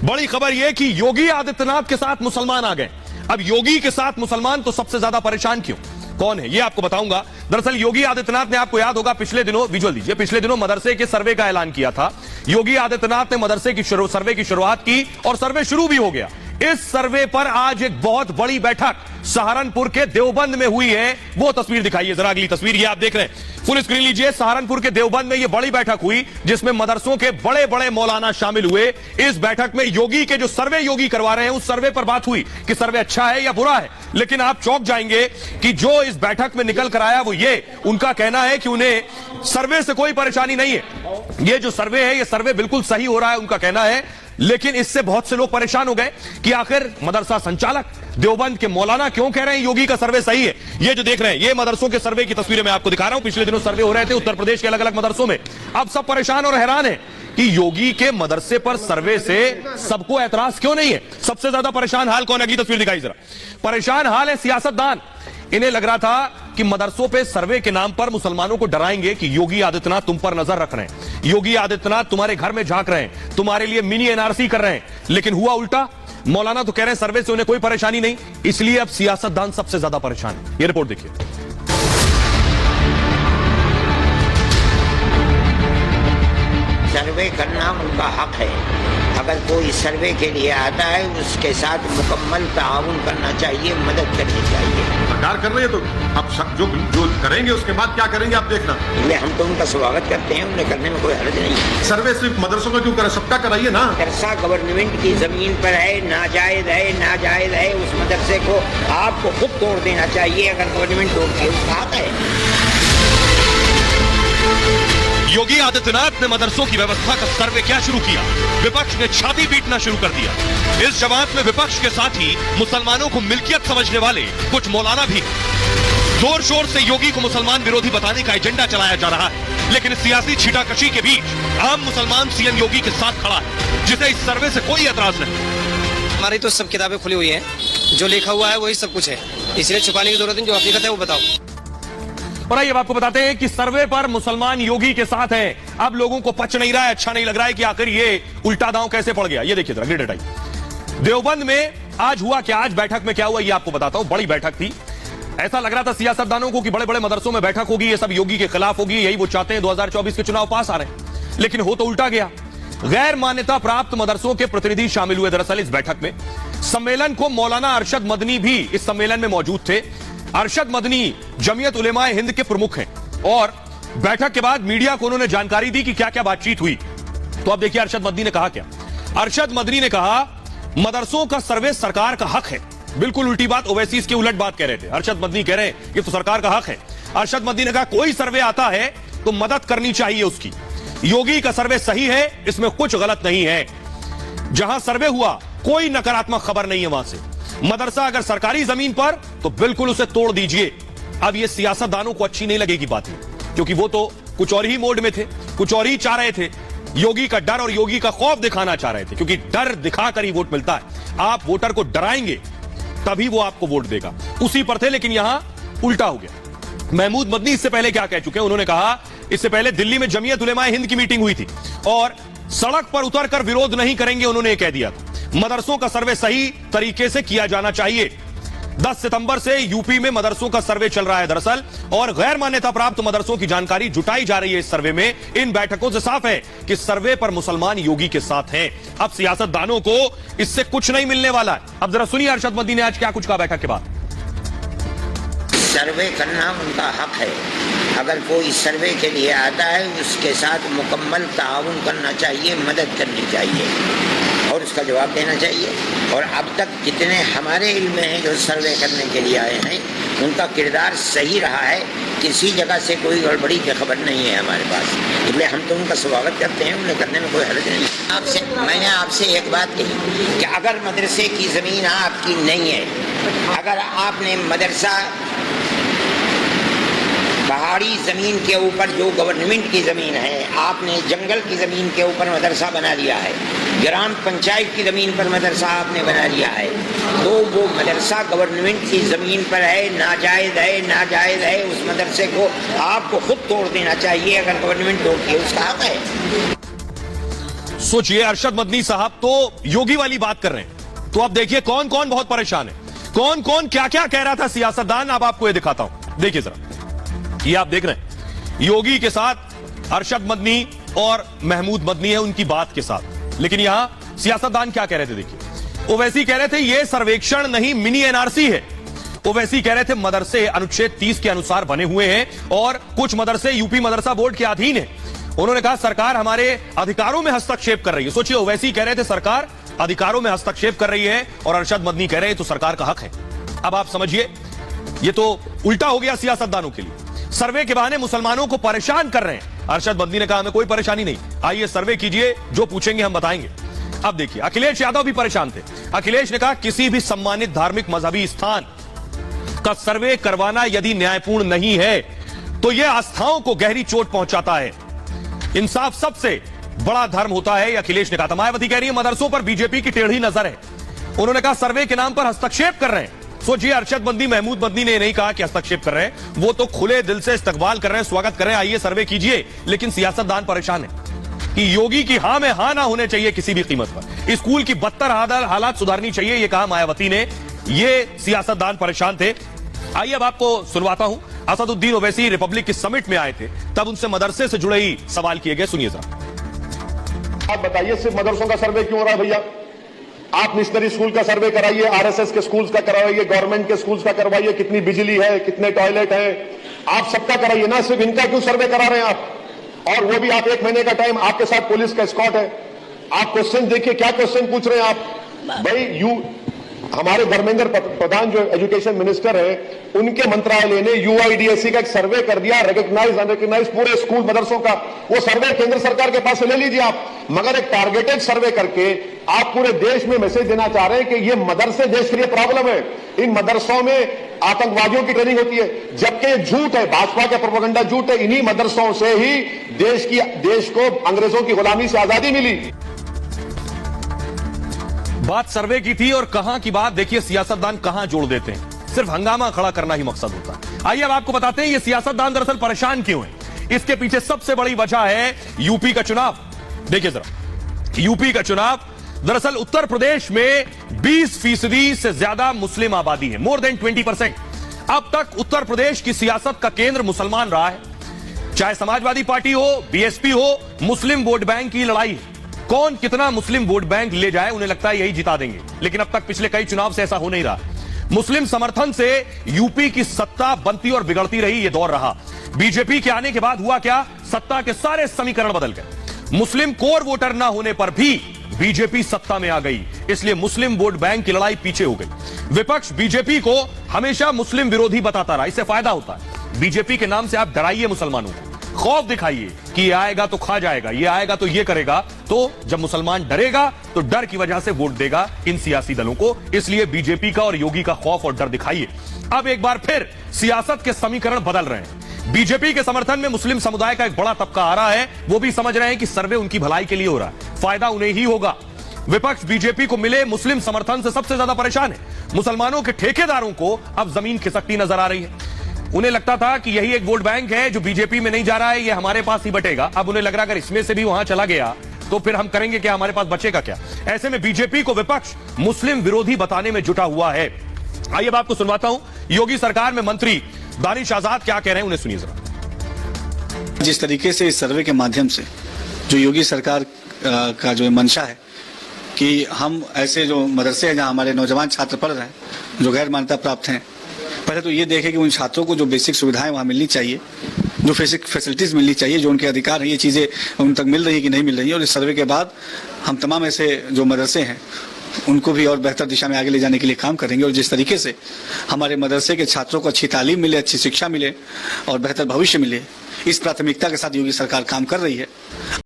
बड़ी खबर यह कि योगी आदित्यनाथ के साथ मुसलमान आ गए। अब योगी के साथ मुसलमान तो सबसे ज्यादा परेशान क्यों, कौन है, यह आपको बताऊंगा। दरअसल योगी आदित्यनाथ ने, आपको याद होगा पिछले दिनों, विजुअल दीजिए, पिछले दिनों मदरसे के सर्वे का ऐलान किया था। योगी आदित्यनाथ ने मदरसे की सर्वे की शुरुआत की और सर्वे शुरू भी हो गया। इस सर्वे पर आज एक बहुत बड़ी बैठक सहारनपुर के देवबंद में हुई है। वो तस्वीर दिखाइए जरा, अगली तस्वीर ये आप देख रहे हैं, फुल स्क्रीन लीजिए। सहारनपुर के देवबंद में ये बड़ी बैठक हुई जिसमें मदरसों के बड़े बड़े मौलाना शामिल हुए। इस बैठक में योगी के जो सर्वे योगी करवा रहे हैं उस सर्वे पर बात हुई कि सर्वे अच्छा है या बुरा है। लेकिन आप चौंक जाएंगे कि जो इस बैठक में निकल कर आया वो ये, उनका कहना है कि उन्हें सर्वे से कोई परेशानी नहीं है। ये जो सर्वे है ये सर्वे बिल्कुल सही हो रहा है उनका कहना है। लेकिन इससे बहुत से लोग परेशान हो गए कि आखिर मदरसा संचालक देवबंद के मौलाना क्यों कह रहे हैं योगी का सर्वे सही है। ये जो देख रहे हैं ये मदरसों के सर्वे की तस्वीरें मैं आपको दिखा रहा हूं। पिछले दिनों सर्वे हो रहे थे उत्तर प्रदेश के अलग अलग मदरसों में। अब सब परेशान और हैरान है कि योगी के मदरसे पर सर्वे से सबको एतराज क्यों नहीं है। सबसे ज्यादा परेशान हाल कौन है, अगली तस्वीर दिखाई जरा। परेशान हाल है सियासतदान। इन्हें लग रहा था कि मदरसों पे सर्वे के नाम पर मुसलमानों को डराएंगे कि योगी आदित्यनाथ तुम पर नजर रख रहे हैं, योगी आदित्यनाथ तुम्हारे घर में झांक रहे हैं, तुम्हारे लिए मिनी एनआरसी कर रहे हैं। लेकिन हुआ उल्टा। मौलाना तो कह रहे हैं सर्वे से उन्हें कोई परेशानी नहीं, इसलिए अब सियासतदान सबसे ज्यादा परेशान है। ये रिपोर्ट देखिए। सर्वे करना उनका हक है। अगर कोई सर्वे के लिए आता है उसके साथ मुकम्मल ताउन करना चाहिए, मदद करनी चाहिए। सरकार कर रही है तो अब जो करेंगे उसके बाद क्या करेंगे आप देखना। इसलिए हम तो उनका स्वागत करते हैं, उन्हें करने में कोई हर्ज नहीं है। सर्वे सिर्फ मदरसों का क्यों करें, सबका कराइए ना। मदरसा गवर्नमेंट की जमीन पर है, नाजायज है, उस मदरसे को आपको खुद तोड़ देना चाहिए। अगर गवर्नमेंट तोड़ती है उसका हक है। योगी आदित्यनाथ ने मदरसों की व्यवस्था का सर्वे क्या शुरू किया, विपक्ष ने छाती पीटना शुरू कर दिया। इस जमात में विपक्ष के साथ ही मुसलमानों को मिल्कियत समझने वाले कुछ मौलाना भी। जोर शोर से योगी को मुसलमान विरोधी बताने का एजेंडा चलाया जा रहा है। लेकिन इस सियासी छीटाकशी के बीच आम मुसलमान सीएम योगी के साथ खड़ा है, जिसे इस सर्वे से कोई एतराज नहीं। हमारी तो सब किताबें खुली हुई हैं, जो लिखा हुआ है वही सब कुछ है, इसलिए छुपाने की जरूरत नहीं। जो हकीकत है वो बताओ। और आइए अब आपको बताते हैं कि सर्वे पर मुसलमान योगी के साथ हैं। अब लोगों को पच नहीं रहा है, अच्छा नहीं लग रहा है कि आखिर ये उल्टा दांव कैसे पड़ गया। ये देखिए जरा, ग्रेड हटाइए। देवबंद में आज हुआ क्या, आज बैठक में क्या हुआ ये आपको बताता हूं। बड़ी बैठक थी। ऐसा लग रहा था सियासतदानों को कि बड़े बड़े मदरसों में बैठक होगी, ये सब योगी के खिलाफ होगी, यही वो चाहते हैं, 2024 के चुनाव पास आ रहे हैं। लेकिन हो तो उल्टा गया। गैर मान्यता प्राप्त मदरसों के प्रतिनिधि शामिल हुए दरअसल इस बैठक में। सम्मेलन को मौलाना अरशद मदनी भी इस सम्मेलन में मौजूद थे। अरशद मदनी जमीयत उलेमाए हिंद के प्रमुख हैं और बैठक के बाद मीडिया को उन्होंने जानकारी दी कि क्या क्या बातचीत हुई। तो अब देखिए अरशद मदनी ने कहा क्या। अरशद मदनी ने कहा मदरसों का सर्वे सरकार का हक है। बिल्कुल उल्टी बात, ओवैसी इसके उलट बात कह रहे थे। अरशद मदनी कह रहे हैं ये तो सरकार का हक है। अरशद मदनी ने कहा कोई सर्वे आता है तो मदद करनी चाहिए उसकी। योगी का सर्वे सही है, इसमें कुछ गलत नहीं है। जहां सर्वे हुआ कोई नकारात्मक खबर नहीं है वहां से। मदरसा अगर सरकारी जमीन पर तो बिल्कुल उसे तोड़ दीजिए। अब ये सियासतदानों को अच्छी नहीं लगेगी बात, क्योंकि वो तो कुछ और ही मोड में थे, कुछ और ही चाह रहे थे। योगी का डर और योगी का खौफ दिखाना चाह रहे थे, क्योंकि डर दिखाकर ही वोट मिलता है। आप वोटर को डराएंगे तभी वो आपको वोट देगा, उसी पर थे। लेकिन यहां उल्टा हो गया। महमूद मदनी इससे पहले क्या कह चुके हैं, उन्होंने कहा इससे पहले दिल्ली में जमीयत उलेमाए हिंद की मीटिंग हुई थी और सड़क पर उतरकर विरोध नहीं करेंगे, उन्होंने कह दिया था। मदरसों का सर्वे सही तरीके से किया जाना चाहिए। 10 सितंबर से यूपी में मदरसों का सर्वे चल रहा है दरअसल, और गैर मान्यता प्राप्त मदरसों की जानकारी जुटाई जा रही है इस सर्वे में। इन बैठकों से साफ है कि सर्वे पर मुसलमान योगी के साथ हैं। अब सियासतदानों को इससे कुछ नहीं मिलने वाला है। अब जरा सुनिए अरशद मदनी ने आज क्या कुछ कहा बैठक के बाद। सर्वे करना उनका हक है। अगर कोई सर्वे के लिए आता है उसके साथ मुकम्मल ताउन करना चाहिए, मदद करनी चाहिए और उसका जवाब देना चाहिए। और अब तक जितने हमारे इल्म में हैं जो सर्वे करने के लिए आए हैं उनका किरदार सही रहा है, किसी जगह से कोई गड़बड़ी की खबर नहीं है हमारे पास। इसलिए हम तो उनका स्वागत करते हैं, उन्हें करने में कोई हर्ज नहीं। मैंने आपसे एक बात कही कि अगर मदरसे की ज़मीन आपकी नहीं है, अगर आपने मदरसा पहाड़ी ज़मीन के ऊपर जो गवर्नमेंट की ज़मीन है, आपने जंगल की ज़मीन के ऊपर मदरसा बना लिया है, ग्राम पंचायत की ज़मीन पर मदरसा आपने बना लिया है, तो वो मदरसा गवर्नमेंट की ज़मीन पर है, नाजायज़ है, उस मदरसे को आपको खुद तोड़ देना चाहिए। अगर गवर्नमेंट तोड़ती है उसका हक है। सोचिए, अरशद मदनी साहब तो योगी वाली बात कर रहे हैं, तो अब देखिए कौन कौन बहुत परेशान है, कौन कौन क्या क्या कह रहा था सियासतदान। अब आपको ये दिखाता हूं, देखिए जरा, ये आप देख रहे हैं योगी के साथ अरशद मदनी और महमूद मदनी है उनकी बात के साथ, लेकिन यहां सियासतदान क्या कह रहे थे, देखिए। ओवैसी कह रहे थे ये सर्वेक्षण नहीं मिनी एनआरसी है। ओवैसी कह रहे थे मदरसे अनुच्छेद 30 के अनुसार बने हुए हैं और कुछ मदरसे यूपी मदरसा बोर्ड के अधीन है। उन्होंने कहा सरकार हमारे अधिकारों में हस्तक्षेप कर रही है। सोचिए, ओवैसी कह रहे थे सरकार अधिकारों में हस्तक्षेप कर रही है और अरशद मदनी कह रहे हैं तो सरकार का हक है। अब आप समझिए, ये तो उल्टा हो गया सियासतदानों के लिए। सर्वे के बहाने मुसलमानों को परेशान कर रहे हैं। अरशद मदनी ने कहा हमें कोई परेशानी नहीं, आइए सर्वे कीजिए, जो पूछेंगे हम बताएंगे। अब देखिए, अखिलेश यादव भी परेशान थे। अखिलेश ने कहा किसी भी सम्मानित धार्मिक मजहबी स्थान का सर्वे करवाना यदि न्यायपूर्ण नहीं है तो यह आस्थाओं को गहरी चोट पहुंचाता है। इंसाफ सबसे बड़ा धर्म होता है, अखिलेश ने कहा था। मायावती कह रही है मदरसों पर बीजेपी की टेढ़ी नजर है। उन्होंने कहा सर्वे के नाम पर हस्तक्षेप कर रहे हैं। सोचिए, अरशद मदनी महमूद मदनी ने नहीं कहा कि हस्तक्षेप कर रहे हैं, वो तो खुले दिल से इस्तकबाल कर रहे हैं, स्वागत कर रहे हैं, आइए सर्वे कीजिए। लेकिन सियासतदान परेशान है कि योगी की हां में हां ना होने चाहिए किसी भी कीमत पर। स्कूल की बदतर हालात सुधारनी चाहिए, यह कहा मायावती ने। ये सियासतदान परेशान थे। आइए अब आपको सुनवाता हूं, असदुद्दीन ओवैसी रिपब्लिक की समिट में आए थे, तब उनसे मदरसे से जुड़े ही सवाल किए गए, सुनिए जरा। आप बताइए सिर्फ मदरसों का सर्वे क्यों हो रहा है भैया? आप मिशनरी स्कूल का सर्वे कराइए, आरएसएस के स्कूल्स का करवाइए, गवर्नमेंट के स्कूल्स का करवाइए, कितनी बिजली है, कितने टॉयलेट है, आप सबका कराइए ना, सिर्फ इनका क्यों सर्वे करा रहे हैं आप? और वो भी आप 1 महीने का टाइम, आपके साथ पुलिस का एस्कॉर्ट है। आप क्वेश्चन देखिए, क्या क्वेश्चन पूछ रहे हैं आप भाई। हमारे धर्मेंद्र प्रधान जो एजुकेशन मिनिस्टर है, उनके मंत्रालय ने यूआईडीएससी का एक सर्वे कर दिया, रिकॉग्नाइज अनरिकॉग्नाइज पूरे स्कूल मदरसों का। वो सर्वे केंद्र सरकार के पास से ले लीजिए आप, मगर एक टारगेटेड सर्वे करके आप पूरे देश में मैसेज देना चाह रहे हैं कि ये मदरसे देश के लिए प्रॉब्लम है, इन मदरसों में आतंकवादियों की ट्रेनिंग होती है। जबकि ये झूठ है, भाजपा का प्रोपेगेंडा झूठ है। इन्हीं मदरसों से ही देश को अंग्रेजों की गुलामी से आजादी मिली। बात सर्वे की थी और कहां की बात देखिए, सियासतदान कहां जोड़ देते हैं, सिर्फ हंगामा खड़ा करना ही मकसद होता है। आइए अब आपको बताते हैं ये सियासतदान दरअसल परेशान क्यों है। इसके पीछे सबसे बड़ी वजह है यूपी का चुनाव। देखिए जरा, यूपी का चुनाव, दरअसल उत्तर प्रदेश में 20% से ज्यादा मुस्लिम आबादी है, मोर देन 20%। अब तक उत्तर प्रदेश की सियासत का केंद्र मुसलमान रहा है, चाहे समाजवादी पार्टी हो, बीएसपी हो, मुस्लिम वोट बैंक की लड़ाई है। कौन कितना मुस्लिम वोट बैंक ले जाए, उन्हें लगता है यही जिता देंगे। लेकिन अब तक पिछले कई चुनाव से ऐसा हो नहीं रहा। मुस्लिम समर्थन से यूपी की सत्ता बनती और बिगड़ती रही, यह दौर रहा। बीजेपी के आने के बाद हुआ क्या, सत्ता के सारे समीकरण बदल गए। मुस्लिम कोर वोटर ना होने पर भी बीजेपी सत्ता में आ गई, इसलिए मुस्लिम वोट बैंक की लड़ाई पीछे हो गई। विपक्ष बीजेपी को हमेशा मुस्लिम विरोधी बताता रहा, इससे फायदा होता है। बीजेपी के नाम से आप डराइए मुसलमानों को, खौफ दिखाइए कि ये आएगा तो खा जाएगा, ये आएगा तो ये करेगा। तो जब मुसलमान डरेगा तो डर की वजह से वोट देगा इन सियासी दलों को। इसलिए बीजेपी का और योगी का खौफ और डर दिखाइए। अब एक बार फिर सियासत के समीकरण बदल रहे हैं। बीजेपी के समर्थन में मुस्लिम समुदाय का एक बड़ा तबका आ रहा है, वो भी समझ रहे हैं कि सर्वे उनकी भलाई के लिए हो रहा है, फायदा उन्हें ही होगा। विपक्ष बीजेपी को मिले मुस्लिम समर्थन से सबसे ज्यादा परेशान है। मुसलमानों के ठेकेदारों को अब जमीन खिसकती नजर आ रही है। उन्हें लगता था कि यही एक वोट बैंक है जो बीजेपी में नहीं जा रहा है, ये हमारे पास ही बटेगा। अब उन्हें लग रहा है अगर इसमें से भी वहां चला गया तो फिर हम करेंगे क्या, हमारे पास बचेगा क्या। ऐसे में बीजेपी को विपक्ष मुस्लिम विरोधी बताने में जुटा हुआ है। आइए अब आपको सुनवाता हूं योगी सरकार में मंत्री दानिश आजाद क्या कह रहे हैं, उन्हें सुनिए जरा। जिस तरीके से इस सर्वे के माध्यम से जो योगी सरकार का जो मंशा है कि हम ऐसे जो मदरसे हैं जहां हमारे नौजवान छात्र पढ़ रहे हैं जो गैर मान्यता प्राप्त हैं, पहले तो ये देखें कि उन छात्रों को जो बेसिक सुविधाएं वहाँ मिलनी चाहिए, जो बेसिक फैसिलिटीज़ मिलनी चाहिए, जो उनके अधिकार हैं, ये चीज़ें उन तक मिल रही है कि नहीं मिल रही है। और इस सर्वे के बाद हम तमाम ऐसे जो मदरसे हैं उनको भी और बेहतर दिशा में आगे ले जाने के लिए काम करेंगे। और जिस तरीके से हमारे मदरसे के छात्रों को अच्छी तालीम मिले, अच्छी शिक्षा मिले और बेहतर भविष्य मिले, इस प्राथमिकता के साथ योगी सरकार काम कर रही है।